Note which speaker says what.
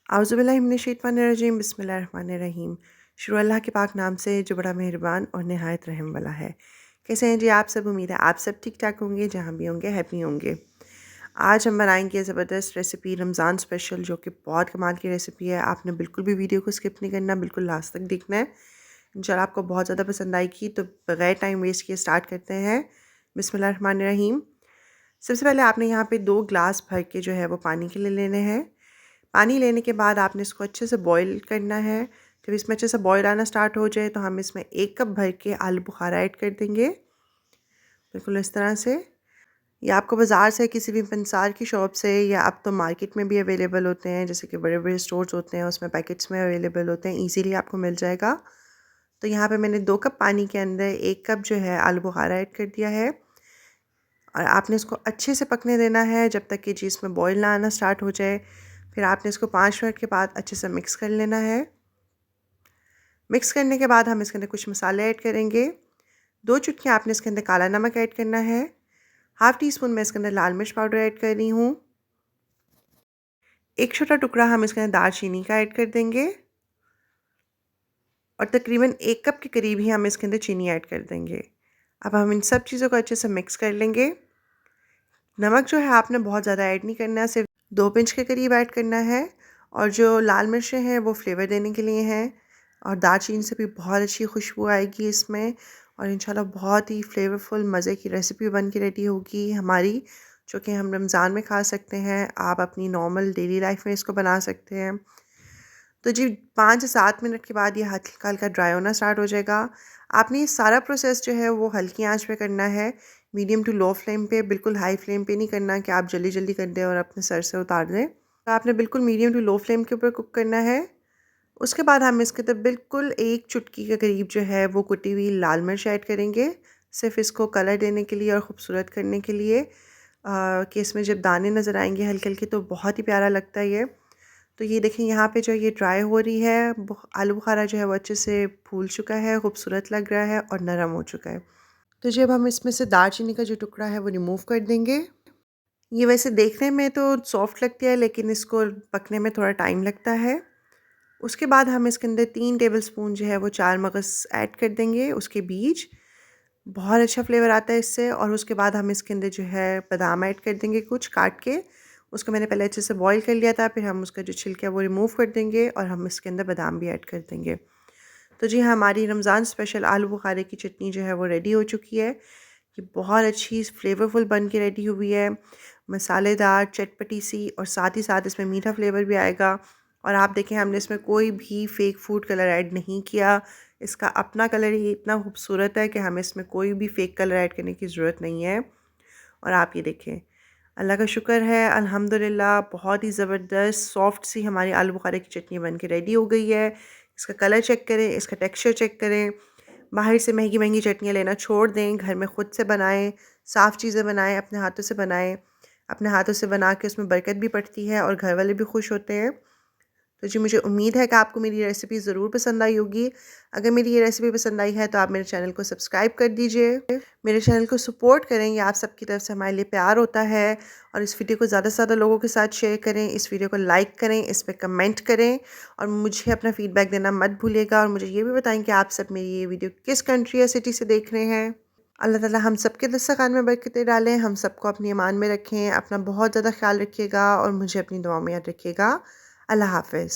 Speaker 1: आउज़ुबिल्लाहिमिनश्शैतानिर्रजीम बिस्मिल्लाहिर्रहमानिर्रहीम। शुरू अल्लाह के पाक नाम से जो बड़ा मेहरबान और नहायत रहम वाला है। कैसे हैं जी आप सब? उम्मीद है आप सब ठीक ठाक होंगे, जहाँ भी होंगे हैप्पी होंगे। आज हम बनाएंगे ज़बरदस्त रेसिपी रमज़ान स्पेशल, जो कि बहुत कमाल की रेसिपी है। आपने बिल्कुल भी वीडियो को स्किप नहीं करना, बिल्कुल लास्ट तक देखना है। इंशाल्लाह आपको बहुत ज़्यादा पसंद आएगी। तो बग़ैर टाइम वेस्ट किए स्टार्ट करते हैं। बिस्मिल्लाहिर्रहमानिर्रहीम। सबसे पहले आपने यहाँ पे 2 ग्लास भर के जो है वो पानी के लिए लेने हैं। पानी लेने के बाद आपने इसको अच्छे से बॉईल करना है। जब इसमें अच्छे से बॉईल आना स्टार्ट हो जाए तो हम इसमें 1 कप भर के आलू बुखारा ऐड कर देंगे, बिल्कुल इस तरह से। ये आपको बाज़ार से किसी भी पंसार की शॉप से, या अब तो मार्केट में भी अवेलेबल होते हैं, जैसे कि बड़े बड़े स्टोर्स होते हैं उसमें पैकेट्स में अवेलेबल होते हैं, ईज़िली आपको मिल जाएगा। तो यहाँ पे मैंने 2 कप पानी के अंदर 1 कप जो है आलू बुखारा ऐड कर दिया है, और आपने इसको अच्छे से पकने देना है जब तक कि जी इसमें बॉईल ना आना स्टार्ट हो जाए। फिर आपने इसको 5 मिनट के बाद अच्छे से मिक्स कर लेना है। मिक्स करने के बाद हम इसके अंदर कुछ मसाले ऐड करेंगे। 2 चुटकी आपने इसके अंदर काला नमक ऐड करना है। हाफ़ टी स्पून मैं इसके अंदर लाल मिर्च पाउडर ऐड कर रही हूँ। एक छोटा टुकड़ा हम इसके अंदर दालचीनी का ऐड कर देंगे, और तकरीबन 1 कप के करीब ही हम इसके अंदर चीनी ऐड कर देंगे। अब हम इन सब चीज़ों को अच्छे से मिक्स कर लेंगे। नमक जो है आपने बहुत ज़्यादा ऐड नहीं करना, सिर्फ 2 पिंच के करीब ऐड करना है। और जो लाल मिर्चें हैं वो फ्लेवर देने के लिए हैं, और दालचीनी से भी बहुत अच्छी खुशबू आएगी इसमें, और इंशाल्लाह बहुत ही फ्लेवरफुल मज़े की रेसिपी बन के रेडी होगी हमारी, जो कि हम रमज़ान में खा सकते हैं। आप अपनी नॉर्मल डेली लाइफ में इसको बना सकते हैं। तो जी 5 से 7 मिनट के बाद ये हल्का हल्का ड्राई होना स्टार्ट हो जाएगा। आपने ये सारा प्रोसेस जो है वो हल्की आंच पे करना है, मीडियम टू लो फ्लेम पे, बिल्कुल हाई फ्लेम पे नहीं करना कि आप जल्दी जल्दी कर दें और अपने सर से उतार दें। तो आपने बिल्कुल मीडियम टू लो फ्लेम के ऊपर कुक करना है। उसके बाद हम इसके अंदर बिल्कुल 1 चुटकी के करीब जो है वो कुटी हुई लाल मिर्च ऐड करेंगे, सिर्फ इसको कलर देने के लिए और ख़ूबसूरत करने के लिए, कि इसमें जब दाने नज़र आएंगे हल्के हल्के तो बहुत ही प्यारा लगता है ये। तो ये देखें यहाँ पे जो ये ड्राई हो रही है, आलू बुखारा जो है वो अच्छे से फूल चुका है, खूबसूरत लग रहा है और नरम हो चुका है। तो जब हम इसमें से दालचीनी का जो टुकड़ा है वो रिमूव कर देंगे। ये वैसे देखने में तो सॉफ्ट लगती है, लेकिन इसको पकने में थोड़ा टाइम लगता है। उसके बाद हम इसके अंदर 3 टेबलस्पून जो है वो चार मगज़ ऐड कर देंगे, उसके बीज। बहुत अच्छा फ्लेवर आता है इससे। और उसके बाद हम इसके अंदर जो है बादाम ऐड कर देंगे, कुछ काट के। उसको मैंने पहले अच्छे से बॉईल कर लिया था, फिर हम उसका जो छिलका है वो रिमूव कर देंगे, और हम इसके अंदर बादाम भी ऐड कर देंगे। तो जी हमारी रमज़ान स्पेशल आलू बुखारे की चटनी जो है वो रेडी हो चुकी है। ये बहुत अच्छी फ्लेवरफुल बन के रेडी हुई है, मसालेदार चटपटी सी, और साथ ही साथ इसमें मीठा फ्लेवर भी आएगा। और आप देखें हमने इसमें कोई भी फ़ेक फूड कलर ऐड नहीं किया। इसका अपना कलर ही इतना खूबसूरत है कि हमें इसमें कोई भी फ़ेक कलर ऐड करने की ज़रूरत नहीं है। और आप ये देखें, अल्लाह का शुक्र है, अल्हम्दुलिल्लाह बहुत ही ज़बरदस्त सॉफ्ट सी हमारी आलू बुखारे की चटनी बन के रेडी हो गई है। इसका कलर चेक करें, इसका टेक्सचर चेक करें। बाहर से महंगी महंगी चटनियाँ लेना छोड़ दें, घर में ख़ुद से बनाएं, साफ़ चीज़ें बनाएं, अपने हाथों से बनाएं। अपने हाथों से बना के उसमें बरकत भी पड़ती है और घर वाले भी खुश होते हैं। तो जी मुझे उम्मीद है कि आपको मेरी रेसिपी ज़रूर पसंद आई होगी। अगर मेरी ये रेसिपी पसंद आई है तो आप मेरे चैनल को सब्सक्राइब कर दीजिए, मेरे चैनल को सपोर्ट करें। ये आप सबकी तरफ से हमारे लिए प्यार होता है। और इस वीडियो को ज़्यादा से ज़्यादा लोगों के साथ शेयर करें, इस वीडियो को लाइक करें, इस पर कमेंट करें, और मुझे अपना फ़ीडबैक देना मत भूलिएगा। और मुझे ये भी बताएं कि आप सब मेरी ये वीडियो किस कंट्री या सिटी से देख रहे हैं। अल्लाह ताला हम सब के दस्तरखान में बरकतें डालें, हम सबको अपनी ईमान में रखें। अपना बहुत ज़्यादा ख्याल रखिएगा और मुझे अपनी दुआ में याद रखिएगा। अल्लाह हाफ़िज़।